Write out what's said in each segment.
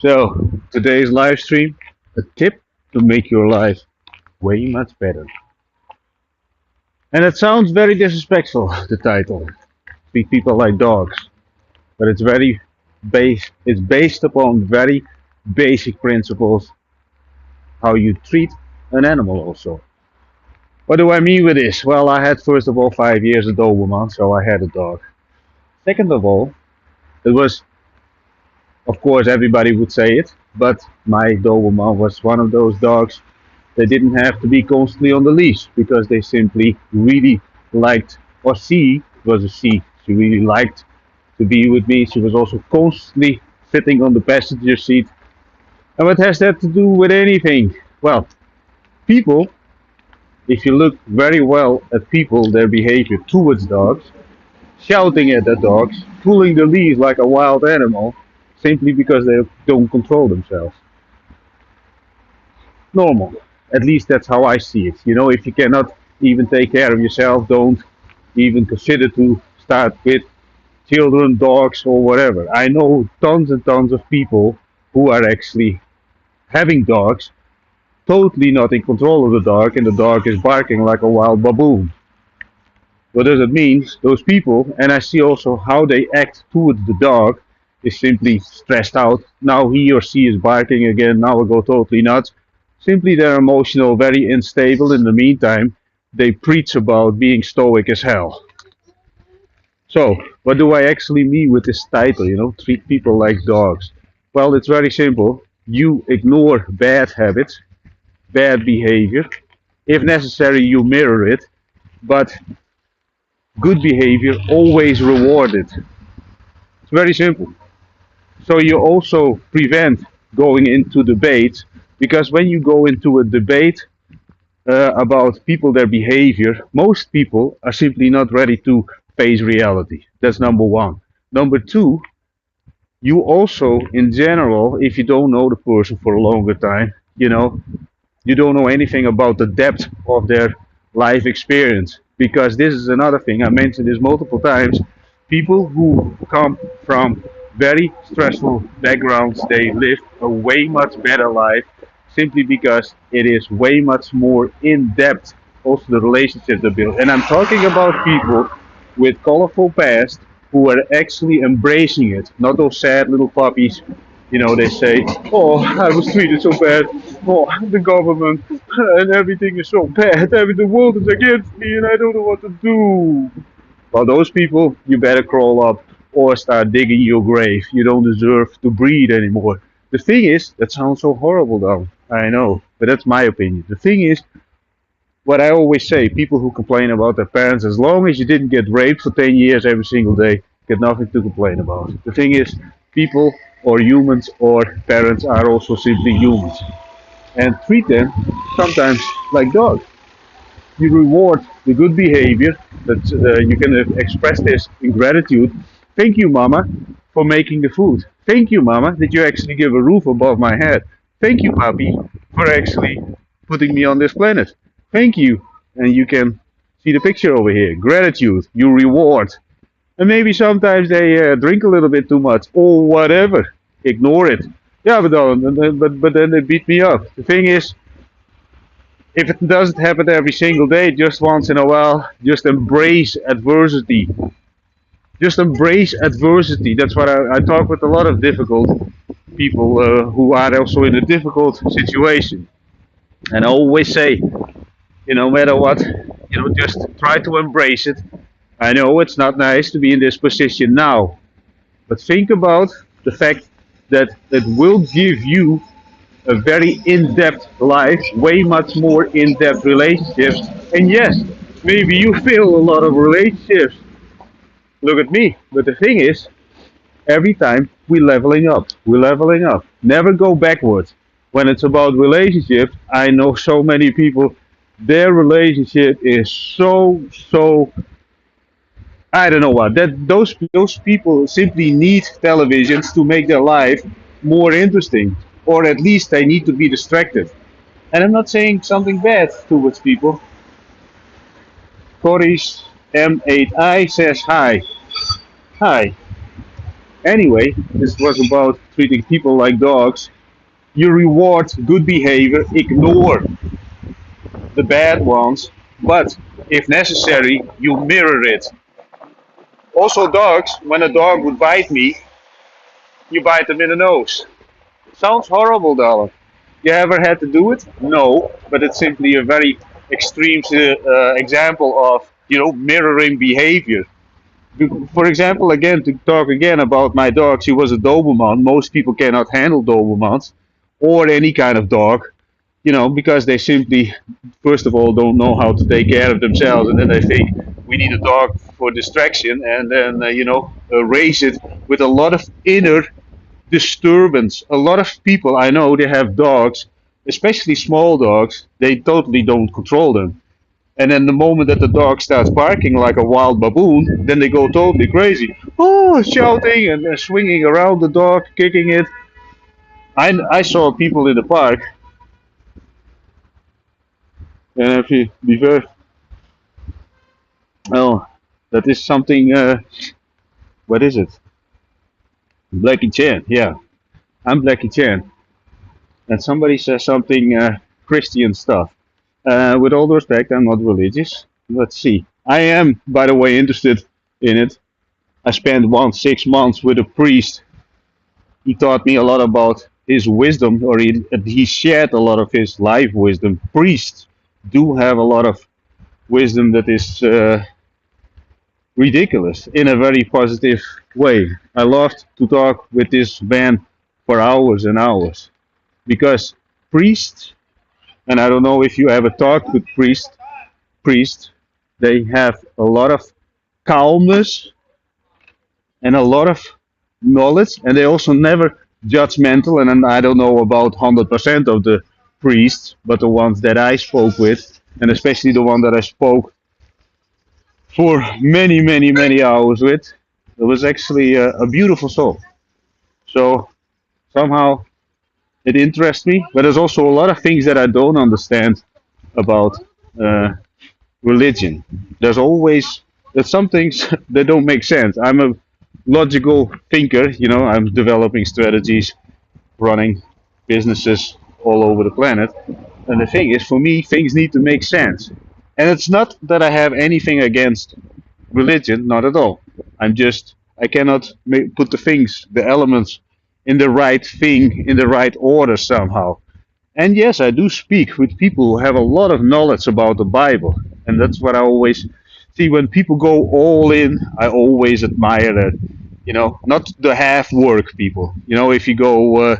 So, today's live stream, a tip to make your life way much better. And it sounds very disrespectful, the title. Treat people like dogs. But it's based upon very basic principles how you treat an animal also. What do I mean with this? Well, I had first of all 5 years a Doberman, so I had a dog. Second of all, it was, of course, everybody would say it, but my Doberman was one of those dogs. They didn't have to be constantly on the leash because they simply really liked, or she was a she really liked to be with me. She was also constantly sitting on the passenger seat. And what has that to do with anything? Well, people, if you look very well at people, their behavior towards dogs, shouting at the dogs, pulling the leash like a wild animal, simply because they don't control themselves. Normal. At least that's how I see it. You know, if you cannot even take care of yourself, don't even consider to start with children, dogs, or whatever. I know tons and tons of people who are actually having dogs, totally not in control of the dog, and the dog is barking like a wild baboon. What does it mean? Those people, and I see also how they act towards the dog, is simply stressed out. Now he or she is barking again, now I go totally nuts. Simply they're emotional, very unstable. In the meantime, they preach about being stoic as hell. So, what do I actually mean with this title? You know, treat people like dogs. Well, it's very simple. You ignore bad habits, bad behavior. If necessary, you mirror it, but good behavior always rewarded. It's very simple. So you also prevent going into debates because when you go into a debate about people, their behavior, most people are simply not ready to face reality. That's number one. Number two, you also, in general, if you don't know the person for a longer time, you don't know anything about the depth of their life experience. Because this is another thing, I mentioned this multiple times. People who come from very stressful backgrounds, they live a way much better life simply because it is way much more in depth, also the relationships they build. And I'm talking about people with colorful past who are actually embracing it, not those sad little puppies. They say, "Oh, I was treated so bad. Oh, the government and everything is so bad. The world is against me, and I don't know what to do." Well, those people, you better crawl up or start digging your grave. You don't deserve to breathe anymore. The thing is, that sounds so horrible, though. I know, but that's my opinion. The thing is, what I always say, people who complain about their parents, as long as you didn't get raped for 10 years every single day, get nothing to complain about. The thing is, people or humans or parents are also simply humans. And treat them sometimes like dogs. You reward the good behavior, that you can express this in gratitude. Thank you, Mama, for making the food. Thank you, Mama, that you actually give a roof above my head. Thank you, Papi, for actually putting me on this planet. Thank you. And you can see the picture over here. Gratitude, you reward. And maybe sometimes they drink a little bit too much or whatever. Ignore it. Yeah, but then they beat me up. The thing is, if it doesn't happen every single day, just once in a while, just embrace adversity. Just embrace adversity. That's what I talk with a lot of difficult people who are also in a difficult situation. And I always say, no matter what, just try to embrace it. I know it's not nice to be in this position now, but think about the fact that it will give you a very in-depth life, way much more in-depth relationships. And yes, maybe you feel a lot of relationships. Look at me. But the thing is, every time we're leveling up. We're leveling up. Never go backwards. When it's about relationships, I know so many people, their relationship is so I don't know what. That those people simply need televisions to make their life more interesting. Or at least they need to be distracted. And I'm not saying something bad towards people. Corey's M8I says hi. Hi. Anyway, this was about treating people like dogs. You reward good behavior, ignore the bad ones, but if necessary, you mirror it. Also, dogs, when a dog would bite me, you bite them in the nose. Sounds horrible, darling. You ever had to do it? No, but it's simply a very extreme example of mirroring behavior. For example, again to talk again about my dog, she was a Doberman. Most people cannot handle Dobermans or any kind of dog, because they simply, first of all, don't know how to take care of themselves, and then they think we need a dog for distraction, and then raise it with a lot of inner disturbance. A lot of people I know, they have dogs, especially small dogs. They totally don't control them. And then the moment that the dog starts barking like a wild baboon, then they go totally crazy. Oh, shouting and swinging around the dog, kicking it. I saw people in the park, and if you be very, oh, that is something. What is it? Blackie Chan. Yeah, I'm Blackie Chan, and somebody says something Christian stuff. With all due respect, I'm not religious. Let's see. I am, by the way, interested in it. I spent 6 months with a priest. He taught me a lot about his wisdom, or he shared a lot of his life wisdom. Priests do have a lot of wisdom that is ridiculous in a very positive way. I loved to talk with this man for hours and hours because priests, and I don't know if you ever talked with priests, they have a lot of calmness and a lot of knowledge, and they also never judgmental. And I don't know about 100% of the priests, but the ones that I spoke with, and especially the one that I spoke for many, many, many hours with, it was actually a beautiful soul. So somehow it interests me, but there's also a lot of things that I don't understand about uh, religion. There's some things that don't make sense. I'm a logical thinker, I'm developing strategies, running businesses all over the planet. And the thing is, for me, things need to make sense. And it's not that I have anything against religion, not at all. I cannot put the elements in the right thing, in the right order somehow. And yes, I do speak with people who have a lot of knowledge about the Bible. And that's what I always see when people go all in. I always admire that. Not the half work people. If you go,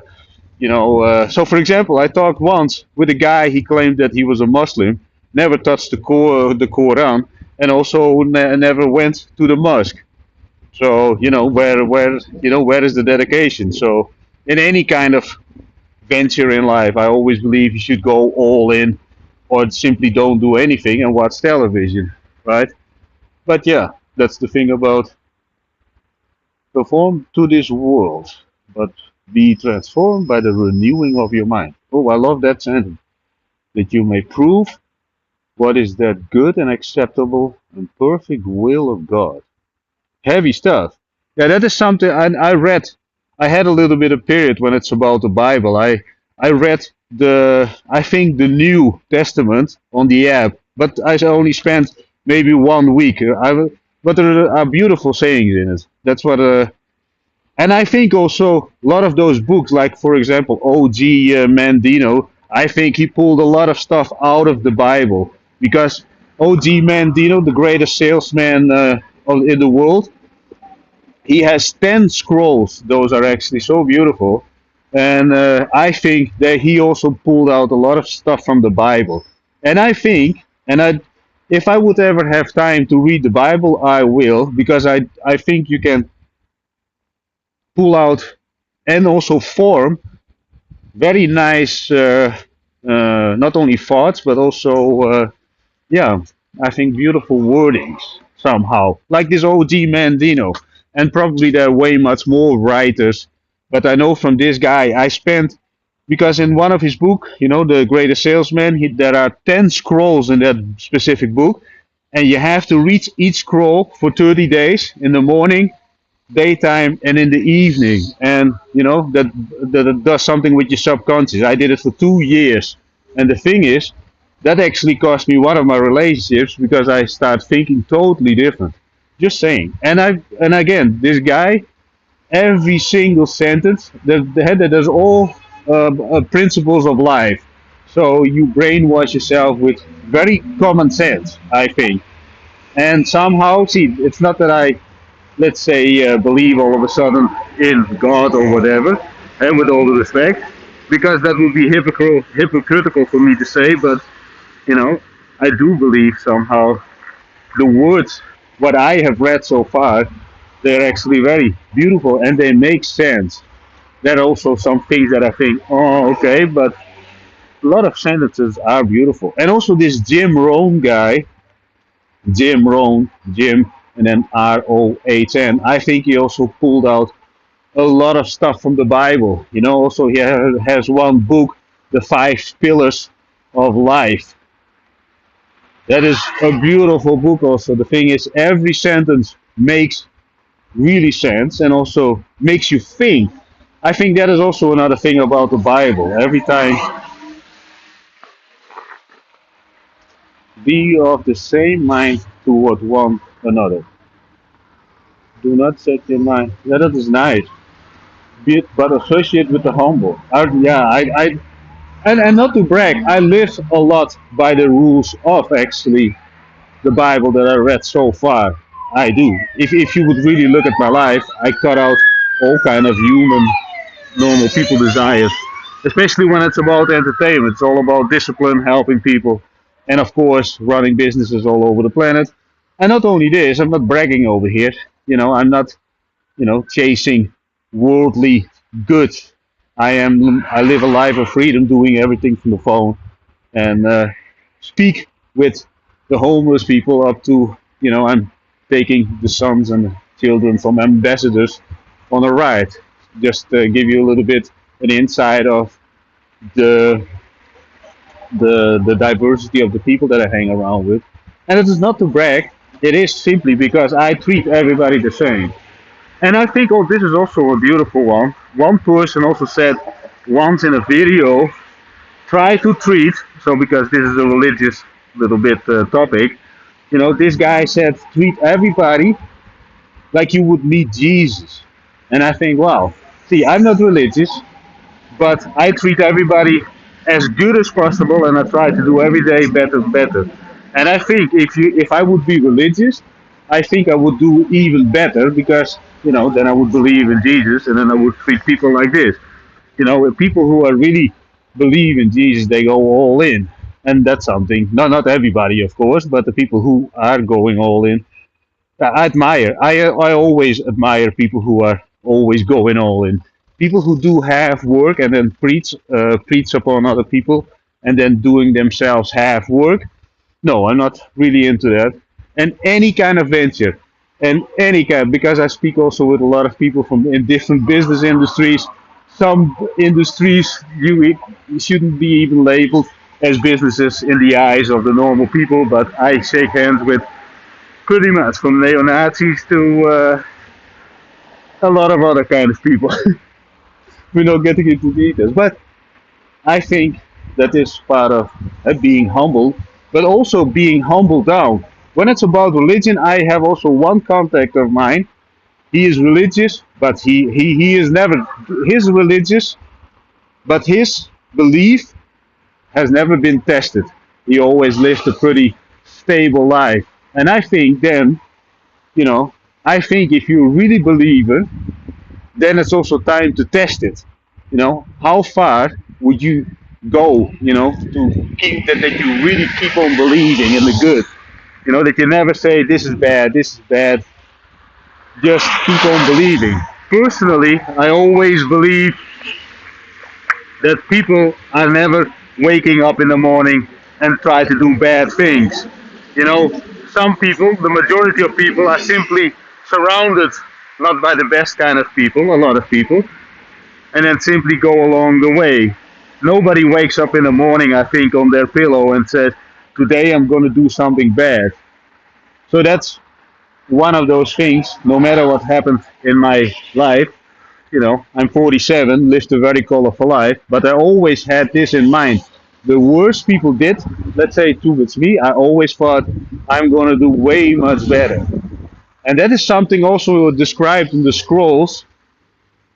so for example, I talked once with a guy, he claimed that he was a Muslim, never touched the Quran, and also never went to the mosque. So, where is the dedication? So, in any kind of venture in life, I always believe you should go all in or simply don't do anything and watch television, right? But yeah, that's the thing about conform to this world, but be transformed by the renewing of your mind. Oh, I love that sentence. That you may prove what is that good and acceptable and perfect will of God. Heavy stuff. Yeah, that is something I read. I had a little bit of period when it's about the Bible. I read I think the New Testament on the app, but I only spent maybe 1 week. But there are beautiful sayings in it. That's what. And I think also a lot of those books, like for example O.G. Mandino, I think he pulled a lot of stuff out of the Bible because O.G. Mandino, the greatest salesman in the world, he has 10 scrolls. Those are actually so beautiful. And I think that he also pulled out a lot of stuff from the Bible. And I think, if I would ever have time to read the Bible, I will, because I think you can pull out and also form very nice, not only thoughts, but also, yeah, I think beautiful wordings somehow. Like this O.G. Mandino. And probably there are way much more writers. But I know from this guy, I spent, because in one of his book, The Greatest Salesman, there are 10 scrolls in that specific book. And you have to read each scroll for 30 days in the morning, daytime and in the evening, and that it does something with your subconscious. I did it for 2 years, and the thing is, that actually cost me one of my relationships because I start thinking totally different. Just saying. And again, this guy, every single sentence that there's all principles of life. So you brainwash yourself with very common sense, I think. And somehow, see, it's not that I, let's say, believe all of a sudden in God or whatever, and with all the respect, because that would be hypocritical for me to say, but, you know, I do believe somehow the words, what I have read so far, they're actually very beautiful and they make sense. There are also some things that I think, oh, okay, but a lot of sentences are beautiful. And also this Jim Rohn guy, Jim Rohn, Jim, and then Rohn. I think he also pulled out a lot of stuff from the Bible. Also he has one book, The Five Pillars of Life. That is a beautiful book also. The thing is, every sentence makes really sense and also makes you think. I think that is also another thing about the Bible. Every time, be of the same mind toward one another. Do not set your mind. Yeah, that is nice. Be it, but associate with the humble. Yeah, and not to brag, I live a lot by the rules of actually the Bible that I read so far. I do. If you would really look at my life, I cut out all kind of human, normal people desires, especially when it's about entertainment. It's all about discipline, helping people, and of course, running businesses all over the planet. And not only this, I'm not bragging over here. I'm not, chasing worldly goods. I live a life of freedom, doing everything from the phone, and speak with the homeless people up to, I'm taking the sons and the children from ambassadors on a ride. Just give you a little bit an insight of the the diversity of the people that I hang around with. And it is not to brag, it is simply because I treat everybody the same. And I think, oh, this is also a beautiful one. One person also said once in a video, try to treat, so because this is a religious little bit topic, this guy said, treat everybody like you would meet Jesus. And I think, wow, see, I'm not religious, but I treat everybody as good as possible, and I try to do every day better and better. And I think if I would be religious, I think I would do even better because then I would believe in Jesus, and then I would treat people like this. People who are really believe in Jesus, they go all in, and that's something. Not everybody, of course, but the people who are going all in, I admire. I always admire people who are always going all in. People who do half work and then preach upon other people and then doing themselves half work. No, I'm not really into that. And any kind of venture, and any kind, because I speak also with a lot of people from in different business industries. Some industries you shouldn't be even labeled as businesses in the eyes of the normal people, but I shake hands with pretty much from neo-Nazis to a lot of other kind of people. We're not getting into details, but I think that is part of being humble, but also being humbled down. When it's about religion, I have also one contact of mine. He is religious, but he is never, he's religious, but his belief has never been tested. He always lived a pretty stable life. And I think then, you know, I think if you really believe it, then it's also time to test it. How far would you go, to keep that you really keep on believing in the good? That you never say this is bad, just keep on believing. Personally, I always believe that people are never waking up in the morning and try to do bad things. Some people, the majority of people, are simply surrounded not by the best kind of people, a lot of people, and then simply go along the way. Nobody wakes up in the morning, I think, on their pillow and says, today I'm going to do something bad. So that's, one of those things, no matter what happened in my life, I'm 47, lived a very colorful life, but I always had this in mind. The worst people did, let's say towards me, I always thought I'm going to do way much better. And that is something also described in the scrolls,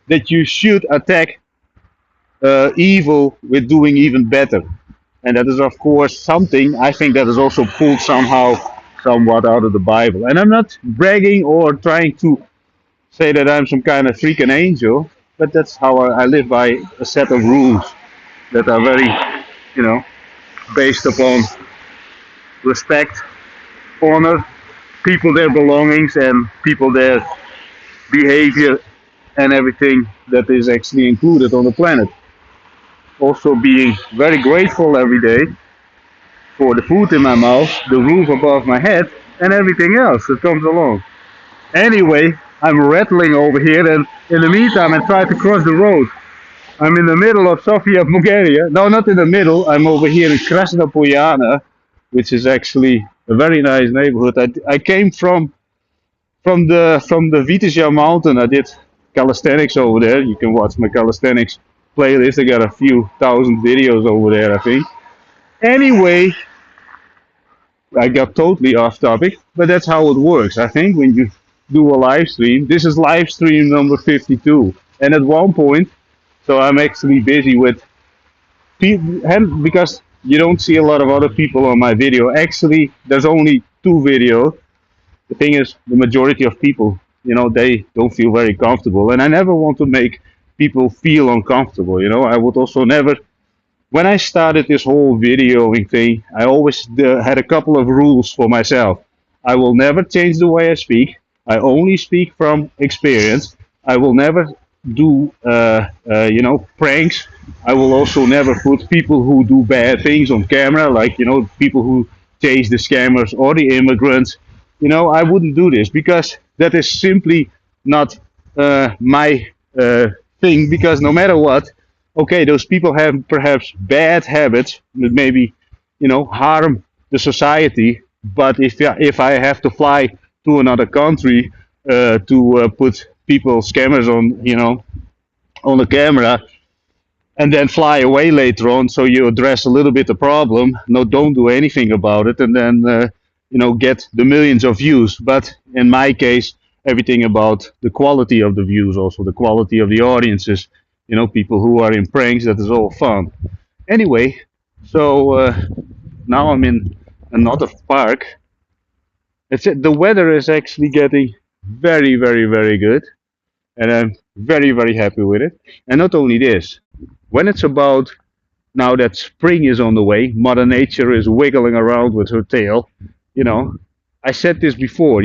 that you should attack evil with doing even better. And that is, of course, something I think that is also pulled somehow, somewhat out of the Bible. And I'm not bragging or trying to say that I'm some kind of freaking angel, but that's how I live by a set of rules that are very, you know, based upon respect, honor, people their belongings, and people their behavior and everything that is actually included on the planet. Also being very grateful every day for the food in my mouth, the roof above my head, and everything else that comes along. Anyway, I'm rattling over here, and in the meantime, I try to cross the road. I'm in the middle of Sofia, Bulgaria. No, not in the middle. I'm over here in Krasnopojana, which is actually a very nice neighborhood. I came from the Vitezja mountain. I did calisthenics over there. You can watch my calisthenics playlist. I got a few thousand videos over there, I think. Anyway, I got totally off topic, but that's how it works. I think when you do a live stream, this is live stream number 52. And at one point, so I'm actually busy with people, because you don't see a lot of other people on my video. Actually, there's only two videos. The thing is, the majority of people, they don't feel very comfortable. And I never want to make people feel uncomfortable. I would also never, when I started this whole videoing thing, I always had a couple of rules for myself. I will never change the way I speak. I only speak from experience. I will never do, pranks. I will also never put people who do bad things on camera, like, people who chase the scammers or the immigrants. I wouldn't do this because that is simply not my thing. Because no matter what, okay, those people have perhaps bad habits that maybe, harm the society. But if I have to fly to another country to put people scammers on the camera and then fly away later on, so you address a little bit the problem, no, don't do anything about it, and then get the millions of views. But in my case, everything about the quality of the views, also the quality of the audiences, people who are in pranks, that is all fun. Anyway, so now I'm in another park. The weather is actually getting very, very, very good, and I'm very, very happy with it. And not only this, when it's about now that spring is on the way, Mother Nature is wiggling around with her tail. You know, I said this before.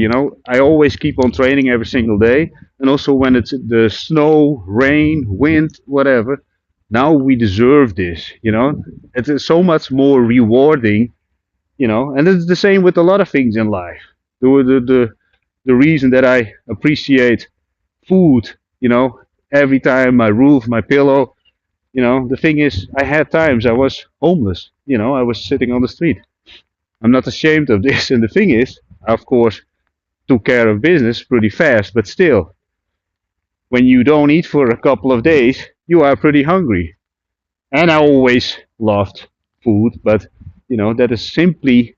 I always keep on training every single day, and also when it's the snow, rain, wind, whatever. Now we deserve this. It is so much more rewarding. And it's the same with a lot of things in life. The reason that I appreciate food, every time, my roof, my pillow. The thing is, I had times I was homeless. I was sitting on the street. I'm not ashamed of this. And the thing is, I, of course, took care of business pretty fast. But still, when you don't eat for a couple of days, you are pretty hungry. And I always loved food, but that is simply,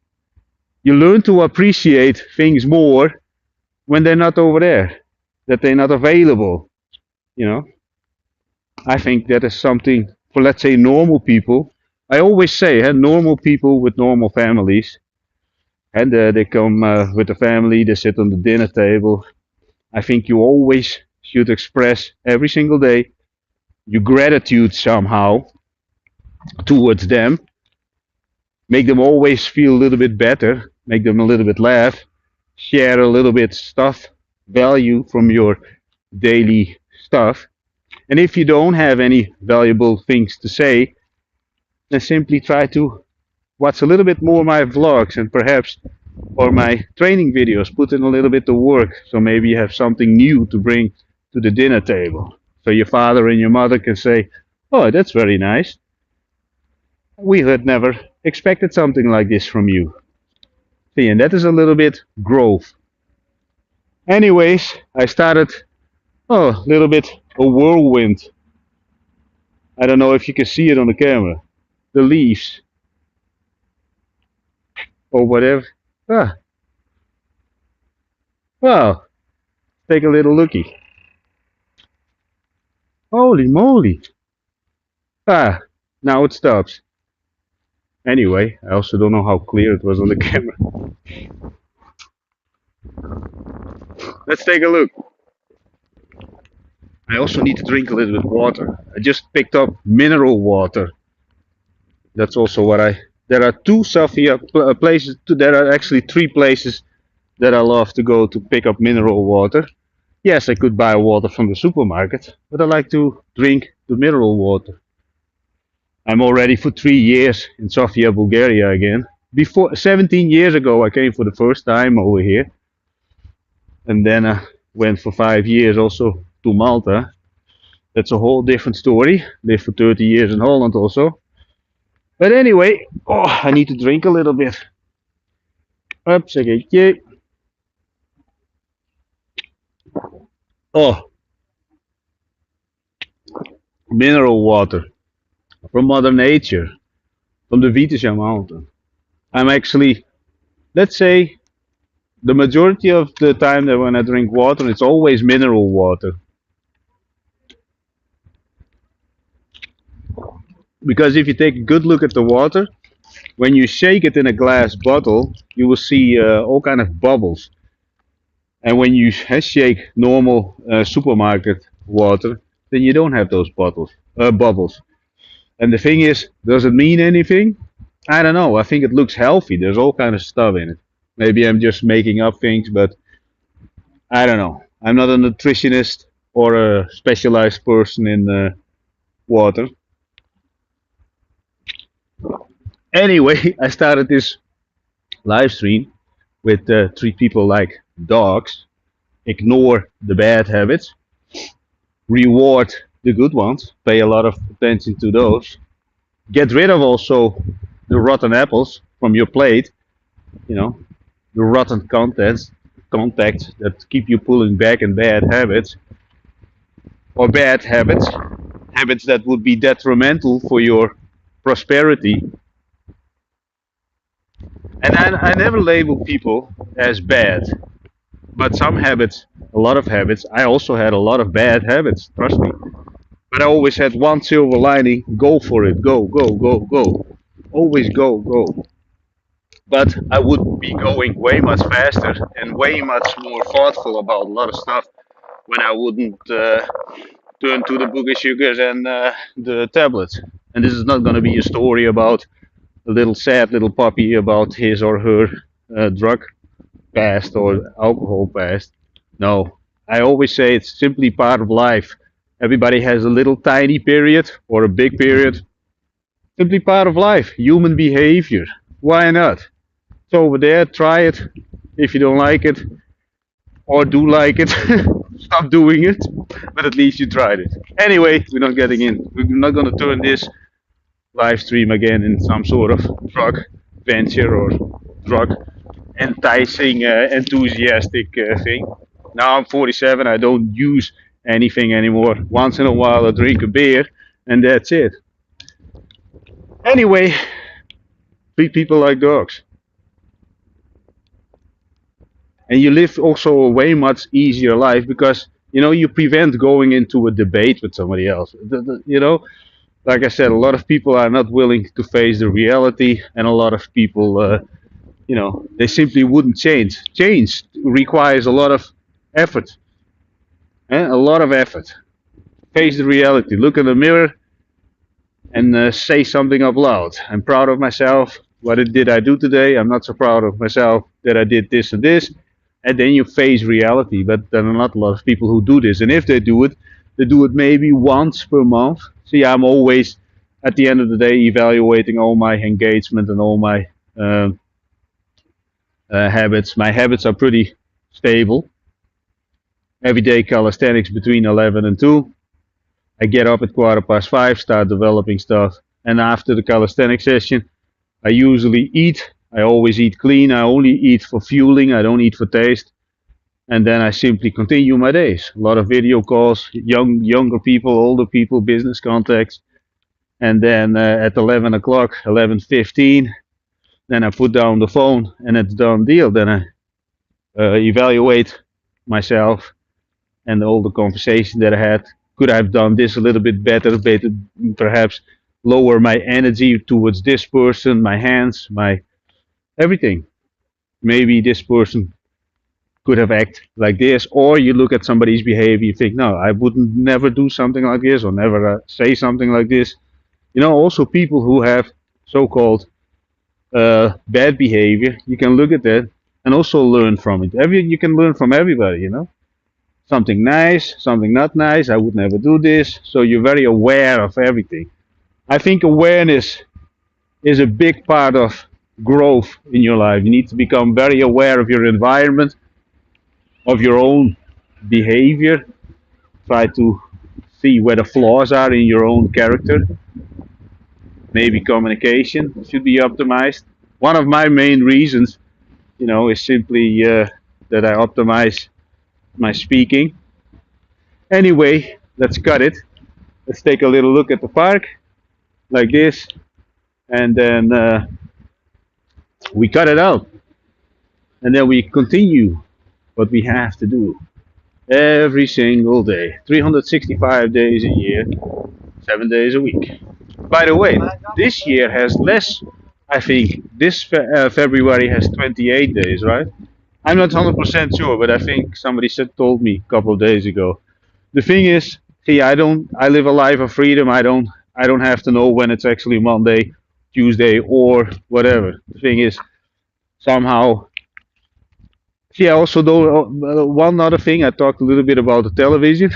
you learn to appreciate things more when they're not over there, that they're not available. You know, I think that is something for, let's say, normal people. I always say, normal people with normal families, and they come with the family, they sit on the dinner table. I think you always should express every single day your gratitude somehow towards them, make them always feel a little bit better, make them a little bit laugh, share a little bit stuff, value from your daily stuff. And if you don't have any valuable things to say, then simply try to watch a little bit more my vlogs and perhaps or my training videos, put in a little bit of work, so maybe you have something new to bring to the dinner table. So your father and your mother can say, "Oh, that's very nice. We had never expected something like this from you." See, and that is a little bit growth. Anyways, I started, oh, a little bit a whirlwind. I don't know if you can see it on the camera. The leaves or whatever. Ah, well, take a little looky. Holy moly. Ah, now it stops. Anyway, I also don't know how clear it was on the camera. Let's take a look. I also need to drink a little bit of water. I just picked up mineral water. That's also what I. There are two Sofia places. There are actually three places that I love to go to pick up mineral water. Yes, I could buy water from the supermarket, but I like to drink the mineral water. I'm already for 3 years in Sofia, Bulgaria again. Before 17 years ago, I came for the first time over here, and then I went for 5 years also to Malta. That's a whole different story. Lived for 30 years in Holland also. But anyway, oh, I need to drink a little bit. Hupsakee. Oh, mineral water from Mother Nature, from the Vitisha Mountain. I'm actually, let's say, the majority of the time that when I drink water, it's always mineral water. Because if you take a good look at the water, when you shake it in a glass bottle, you will see all kind of bubbles. And when you shake normal supermarket water, then you don't have those bubbles. And the thing is, does it mean anything? I don't know. I think it looks healthy. There's all kind of stuff in it. Maybe I'm just making up things, but I don't know. I'm not a nutritionist or a specialized person in water. Anyway, I started this live stream with three people like dogs. Ignore the bad habits, reward the good ones, pay a lot of attention to those, get rid of also the rotten apples from your plate, you know, the rotten contacts that keep you pulling back in bad habits or bad habits, habits that would be detrimental for your prosperity. And I never label people as bad, but some habits, a lot of habits, I also had a lot of bad habits, trust me. But I always had one silver lining, go for it, go, go, go, go. Always go, go. But I would be going way much faster and way much more thoughtful about a lot of stuff when I wouldn't turn to the book of sugars and the tablets. And this is not going to be a story about a little sad little puppy about his or her drug past or alcohol past. No, I always say it's simply part of life. Everybody has a little tiny period or a big period. Simply part of life, human behavior. Why not? It's over there, try it. If you don't like it or do like it, stop doing it. But at least you tried it. Anyway, we're not getting in. We're not going to turn this live stream again in some sort of drug venture or drug enticing, enthusiastic thing. Now I'm 47, I don't use anything anymore. Once in a while I drink a beer and that's it. Anyway, treat people like dogs. And you live also a way much easier life because you prevent going into a debate with somebody else. Like I said, a lot of people are not willing to face the reality, and a lot of people, they simply wouldn't change. Change requires a lot of effort, a lot of effort. Face the reality. Look in the mirror and say something up loud. I'm proud of myself. What did I do today? I'm not so proud of myself that I did this and this. And then you face reality. But there are not a lot of people who do this. And if they do it maybe once per month. See, I'm always, at the end of the day, evaluating all my engagement and all my habits. My habits are pretty stable. Everyday calisthenics between 11 and 2. I get up at 5:15, start developing stuff. And after the calisthenics session, I usually eat. I always eat clean. I only eat for fueling. I don't eat for taste. and then I simply continue my days. A lot of video calls, younger people, older people, business contacts, and then at 11 o'clock, 11:15, then I put down the phone and it's done deal. Then I evaluate myself and all the conversation that I had. Could I have done this a little bit better, perhaps lower my energy towards this person, my hands, my everything. Maybe this person could have acted like this, or you look at somebody's behavior, you think, no, I wouldn't never do something like this, or never say something like this. Also people who have so-called bad behavior, you can look at that and also learn from it. You can learn from everybody. Something nice, something not nice. I would never do this. So you're very aware of everything. I think awareness is a big part of growth in your life. You need to become very aware of your environment, of your own behavior. Try to see where the flaws are in your own character. Maybe communication should be optimized. One of my main reasons, is simply that I optimize my speaking. Anyway, let's cut it. Let's take a little look at the park like this, and then we cut it out, and then we continue what we have to do every single day, 365 days a year, 7 days a week. By the way, this year has less. I think this February has 28 days, right? I'm not 100% sure, but I think somebody told me a couple of days ago. The thing is, see, I live a life of freedom. I don't have to know when it's actually Monday, Tuesday, or whatever. The thing is, somehow, see, I also know one other thing. I talked a little bit about the television.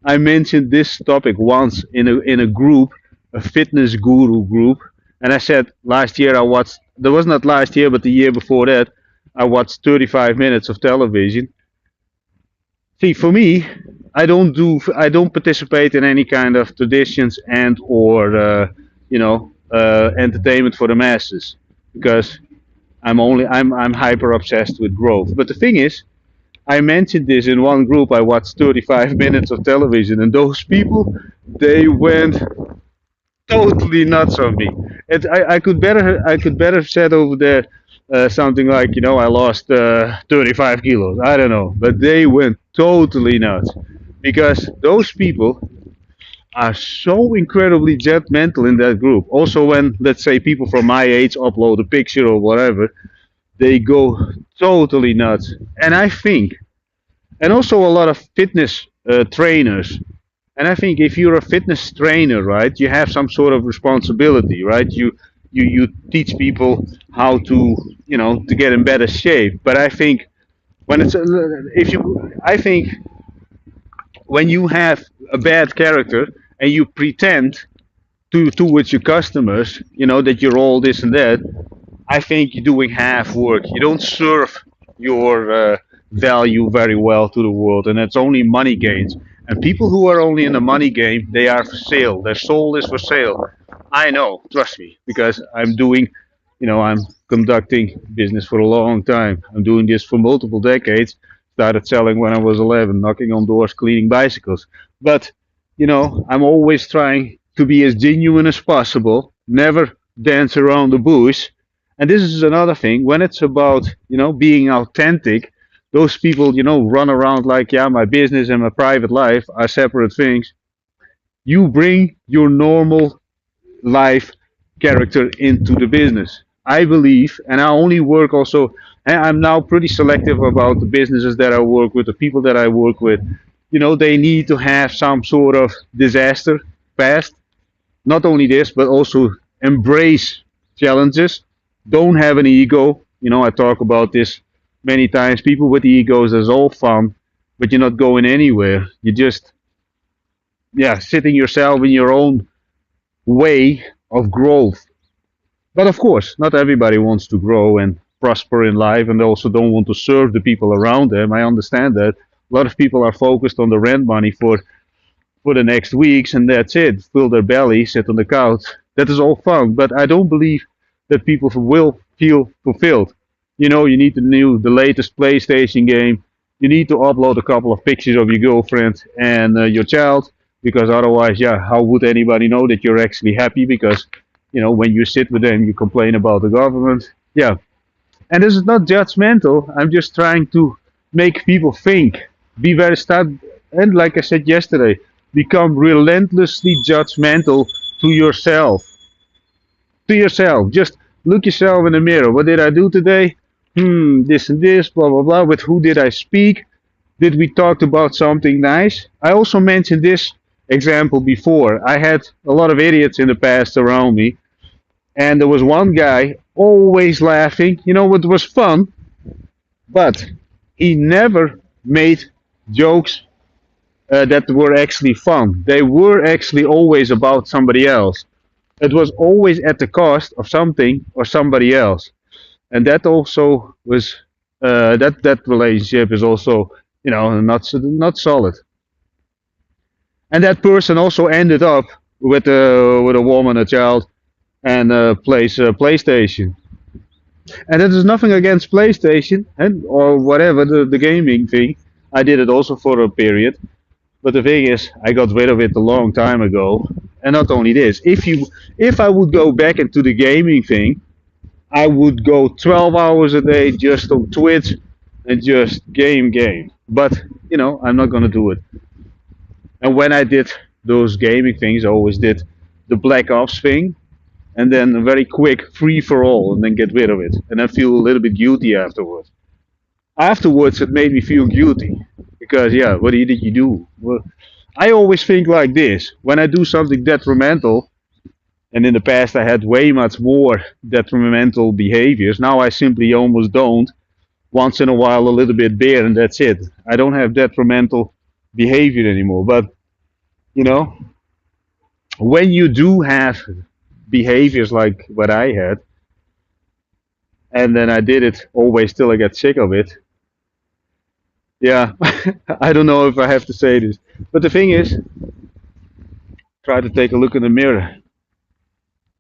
I mentioned this topic once in a group, a fitness guru group, and I said last year I watched. That was not last year, but the year before that, I watched 35 minutes of television. See, for me, I don't participate in any kind of traditions and or entertainment for the masses because I'm hyper obsessed with growth. But the thing is, I mentioned this in one group. I watched 35 minutes of television, and those people, they went totally nuts on me. I could better have said over there something like, I lost 35 kilos. I don't know, but they went totally nuts because those people are so incredibly judgmental in that group. Also, when let's say people from my age upload a picture or whatever, they go totally nuts. And I think, and also a lot of fitness trainers. And I think if you're a fitness trainer, right, you have some sort of responsibility, right? You teach people how to get in better shape. But I think when it's if you I think when you have a bad character and you pretend towards your customers, that you're all this and that, I think you're doing half work. You don't serve your value very well to the world, and it's only money gains. And people who are only in the money game, they are for sale. Their soul is for sale. I know, trust me, because I'm conducting business for a long time. I'm doing this for multiple decades. Started selling when I was 11, knocking on doors, cleaning bicycles. But I'm always trying to be as genuine as possible, never dance around the bush. And this is another thing. When it's about being authentic, those people run around like, yeah, my business and my private life are separate things. You bring your normal life character into the business. I believe, and I only work also, and I'm now pretty selective about the businesses that I work with, the people that I work with. They need to have some sort of disaster past. Not only this, but also embrace challenges. Don't have an ego. I talk about this many times. People with egos is all fun, but you're not going anywhere. You're just, yeah, sitting yourself in your own way of growth. But of course, not everybody wants to grow and prosper in life, and they also don't want to serve the people around them. I understand that. A lot of people are focused on the rent money for the next weeks, and that's it. Fill their belly, sit on the couch. That is all fun, but I don't believe that people will feel fulfilled. You need the latest PlayStation game. you need to upload a couple of pictures of your girlfriend and your child, because otherwise, yeah, how would anybody know that you're actually happy? Because when you sit with them, you complain about the government. Yeah, and this is not judgmental. I'm just trying to make people think, be very start, and like I said yesterday, become relentlessly judgmental to yourself. To yourself, just look yourself in the mirror. What did I do today? This and this, blah blah blah. With who did I speak? Did we talk about something nice? I also mentioned this example before. I had a lot of idiots in the past around me, and there was one guy always laughing. You know what was fun? But he never made jokes that were actually fun. They were actually always about somebody else. It was always at the cost of something or somebody else, and that also was that relationship is also not solid. And that person also ended up with a woman, a child, and plays PlayStation. And there's nothing against PlayStation and or whatever the gaming thing. I did it also for a period, but the thing is, I got rid of it a long time ago. And not only this, if I would go back into the gaming thing, I would go 12 hours a day just on Twitch and just game. But I'm not gonna do it. And when I did those gaming things, I always did the Black Ops thing, and then a very quick free for all, and then get rid of it, and then feel a little bit guilty afterwards. Afterwards, it made me feel guilty because yeah, what did you do? Well, I always think like this: when I do something detrimental, and in the past I had way much more detrimental behaviors. Now I simply almost don't. Once in a while, a little bit beer, and that's it. I don't have detrimental behavior anymore. But you know, when you do have behaviors like what I had, and then I did it always till I got sick of it. Yeah, I don't know if I have to say this, but the thing is, try to take a look in the mirror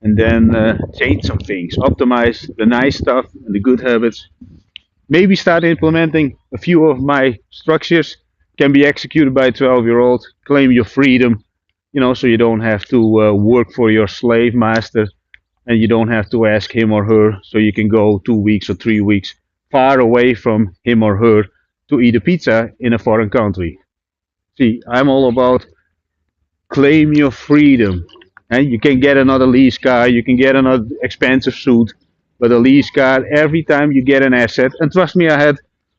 and then change some things, optimize the nice stuff and the good habits. Maybe start implementing a few of my structures. Can be executed by a 12-year-old. Claim your freedom, so you don't have to work for your slave master, and you don't have to ask him or her, so you can go 2 weeks or 3 weeks far away from him or her to eat a pizza in a foreign country. See, I'm all about claim your freedom. And you can get another lease car, you can get another expensive suit, but a lease car, every time you get an asset, and trust me, I had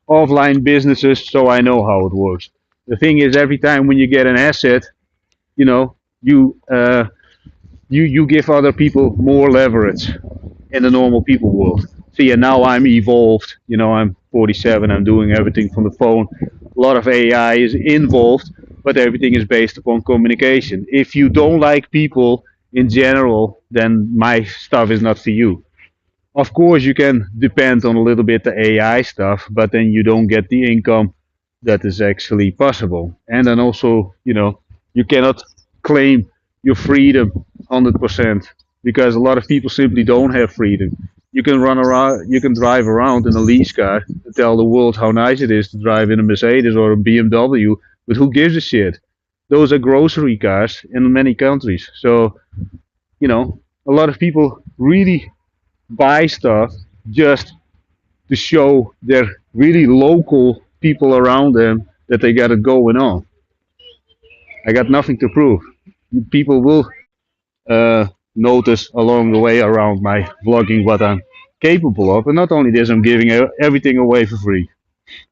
offline businesses, so I know how it works. The thing is, every time when you get an asset, you know, you you give other people more leverage in the normal people world. See, and now I'm evolved. I'm 47. I'm doing everything from the phone. A lot of AI is involved, but everything is based upon communication. If you don't like people in general, then my stuff is not for you. Of course, you can depend on a little bit the AI stuff, but then you don't get the income that is actually possible. And then also, you cannot claim your freedom 100% because a lot of people simply don't have freedom. You can run around, you can drive around in a lease car and tell the world how nice it is to drive in a Mercedes or a BMW, but who gives a shit? Those are grocery cars in many countries. So, a lot of people really buy stuff just to show their really local people around them that they got it going on. I got nothing to prove. People will uh, notice along the way around my vlogging what I'm capable of. And not only this, I'm giving everything away for free.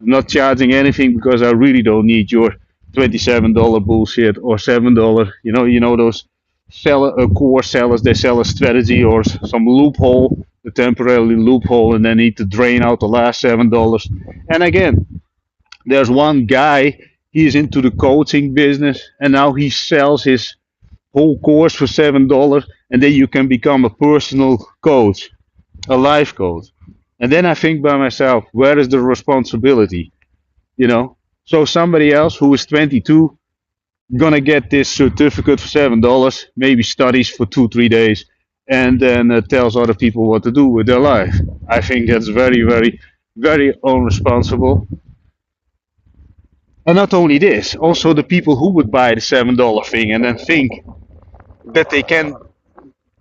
I'm not charging anything because I really don't need your $27 bullshit or $7. Those core sellers. They sell a strategy or some loophole, the temporary loophole, and they need to drain out the last $7. And again, there's one guy. He's into the coaching business, and now he sells his whole course for $7, and then you can become a personal coach, a life coach. And then I think by myself, where is the responsibility? You know? So somebody else who is 22 gonna get this certificate for $7, maybe studies for 2 3 days, and then tells other people what to do with their life. I think that's very, very, very unresponsible. And not only this, also the people who would buy the $7 thing and then think that they can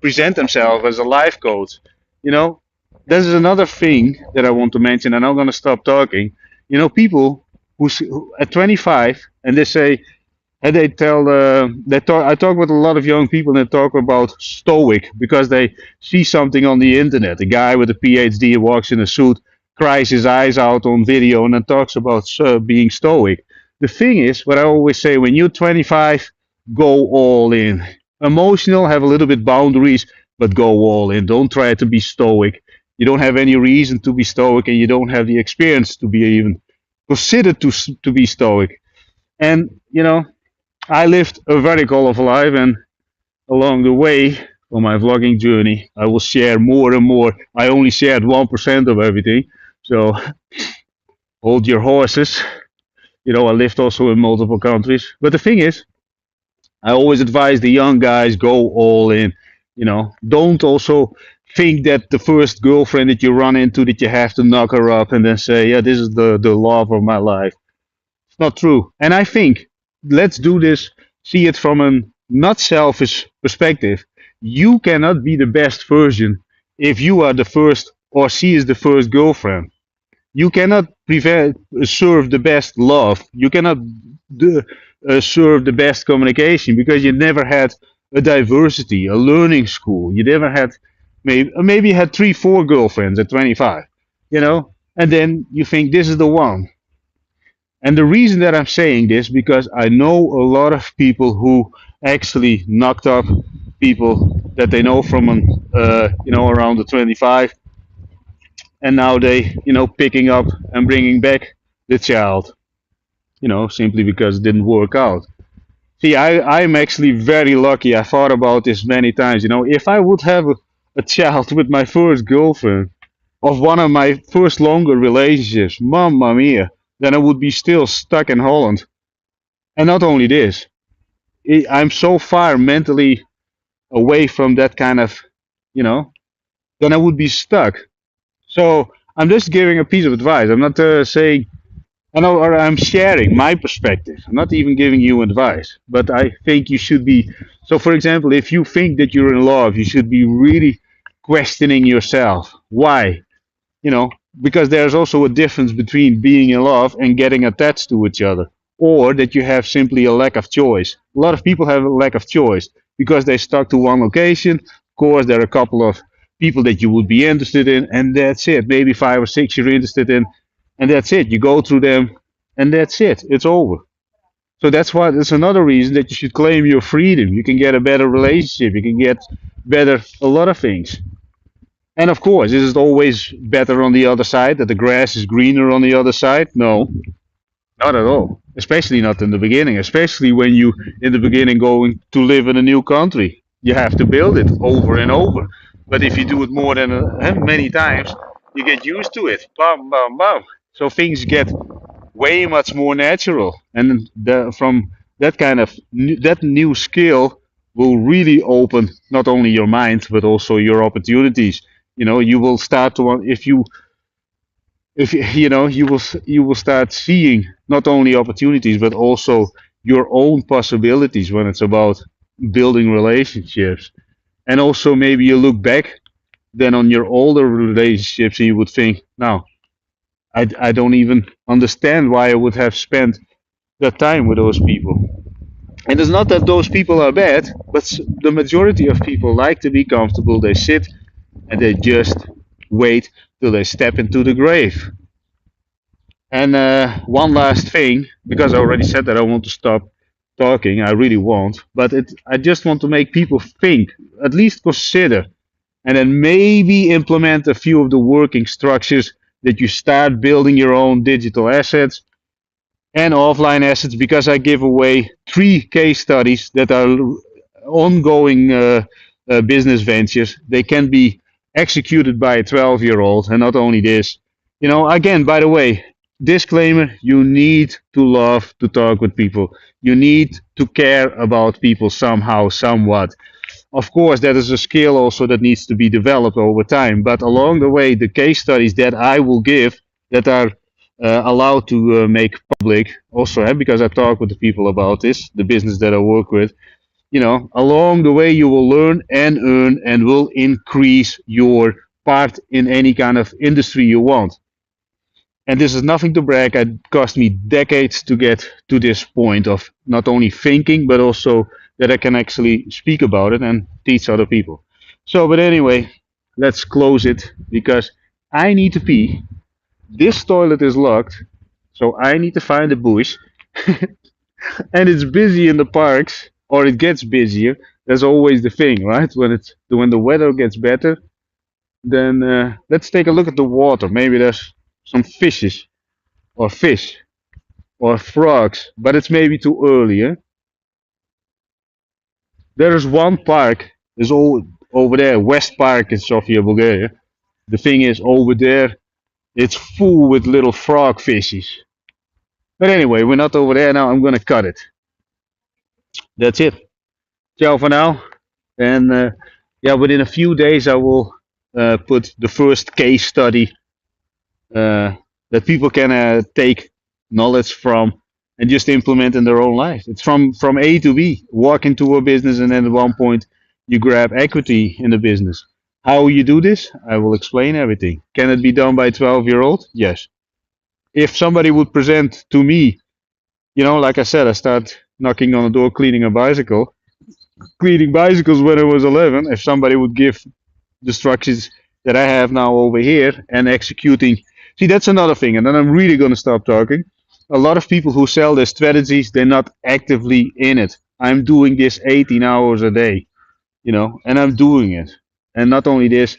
present themselves as a life coach. You know, this is another thing that I want to mention, and I'm going to stop talking. People who at 25 and they say, and they tell, they talk. I talk with a lot of young people, and they talk about stoic because they see something on the internet. A guy with a PhD walks in a suit, cries his eyes out on video, and then talks about being stoic. The thing is, what I always say: when you're 25, go all in. Emotional, have a little bit boundaries, but go all in. Don't try to be stoic. You don't have any reason to be stoic, and you don't have the experience to be even considered to be stoic. And I lived a very colorful life, and along the way on my vlogging journey, I will share more and more. I only shared 1% of everything, so hold your horses. I lived also in multiple countries. But the thing is, I always advise the young guys go all in. Don't also think that the first girlfriend that you run into that you have to knock her up and then say, yeah, this is the love of my life. It's not true. And I think let's do this, see it from a not selfish perspective. You cannot be the best version if you are the first or she is the first girlfriend. You cannot serve the best love. You cannot serve the best communication because you never had a diversity, a learning school. You never had, maybe you had three, four girlfriends at 25, and then you think this is the one. And the reason that I'm saying this because I know a lot of people who actually knocked up people that they know from around the 25, and now they picking up and bringing back the child, simply because it didn't work out. See, I'm actually very lucky. I thought about this many times. If I would have a child with my first girlfriend of one of my first longer relationships, mamma mia, then I would be still stuck in Holland. And not only this, I'm so far mentally away from that kind of, you know, then I would be stuck. So I'm just giving a piece of advice. I'm not saying, I know, or I'm sharing my perspective. I'm not even giving you advice, but I think you should be. So, for example, if you think that you're in love, you should be really questioning yourself. Why? you know, because there's also a difference between being in love and getting attached to each other, or that you have simply a lack of choice. A lot of people have a lack of choice because they stuck to one location. Of course, there are a couple of people that you would be interested in, and that's it. Maybe five or six you're interested in, and that's it. You go through them, and that's it. It's over. So that's another reason that you should claim your freedom. You can get a better relationship. You can get better a lot of things. And of course, is it always better on the other side, that the grass is greener on the other side? No, not at all. Especially not in the beginning. Especially when you, in the beginning, going to live in a new country. You have to build it over and over. But if you do it more than many times, you get used to it. Bam, bam, bam. So things get way much more natural. And from that kind of that new skill will really open not only your mind but also your opportunities. You will start to, if you will start seeing not only opportunities but also your own possibilities when it's about building relationships. And also maybe you look back then on your older relationships and you would think, now I don't even understand why I would have spent that time with those people. And it's not that those people are bad, but the majority of people like to be comfortable. They sit and they just wait till they step into the grave. And one last thing, because I already said that I want to stop talking, I really won't. But I just want to make people think, at least consider, and then maybe implement a few of the working structures that you start building your own digital assets and offline assets, because I give away 3 case studies that are ongoing business ventures. They can be executed by a 12-year-old, and not only this. Again, by the way, disclaimer: you need to love to talk with people. You need to care about people somehow, somewhat. Of course, that is a skill also that needs to be developed over time. But along the way, the case studies that I will give that are allowed to make public. Also, because I talk with the people about this, the business that I work with. Along the way you will learn and earn and will increase your part in any kind of industry you want. And this is nothing to brag. It cost me decades to get to this point of not only thinking, but also that I can actually speak about it and teach other people. So, but anyway, let's close it because I need to pee. This toilet is locked, so I need to find a bush. And it's busy in the parks, or it gets busier. That's always the thing, right? When the weather gets better, then let's take a look at the water. Maybe there's some fishes or fish or frogs, but it's maybe too early. Eh? There is one park. Is all over there, West Park in Sofia, Bulgaria. The thing is, over there, it's full with little frog fishes. But anyway, we're not over there now. I'm gonna cut it. That's it. Ciao for now. And yeah, within a few days, I will put the first case study that people can take knowledge from and just implement in their own life. It's from A to B. Walk into a business, and then at one point you grab equity in the business. How you do this, I will explain everything. Can it be done by a 12-year-old? Yes. If somebody would present to me, like I said, I start knocking on the door, cleaning bicycles when I was 11. If somebody would give the structures that I have now over here and executing. See, that's another thing, and then I'm really going to stop talking. A lot of people who sell their strategies, they're not actively in it. I'm doing this 18 hours a day, and I'm doing it. And not only this,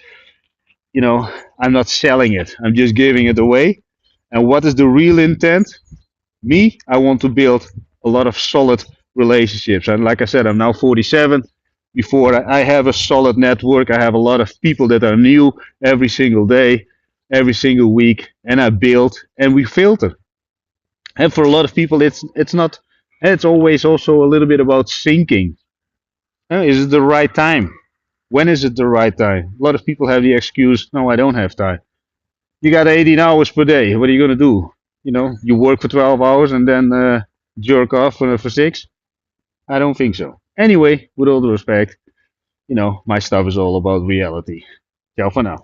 I'm not selling it, I'm just giving it away. And what is the real intent? Me, I want to build a lot of solid relationships. And like I said, I'm now 47. Before I have a solid network, I have a lot of people that are new every single day, every single week, and I build and we filter. And for a lot of people, it's not. It's always also a little bit about thinking. Is it the right time? When is it the right time? A lot of people have the excuse, no, I don't have time. You got 18 hours per day. What are you going to do? You work for 12 hours and then jerk off for 6? I don't think so. Anyway, with all due respect, my stuff is all about reality. Ciao for now.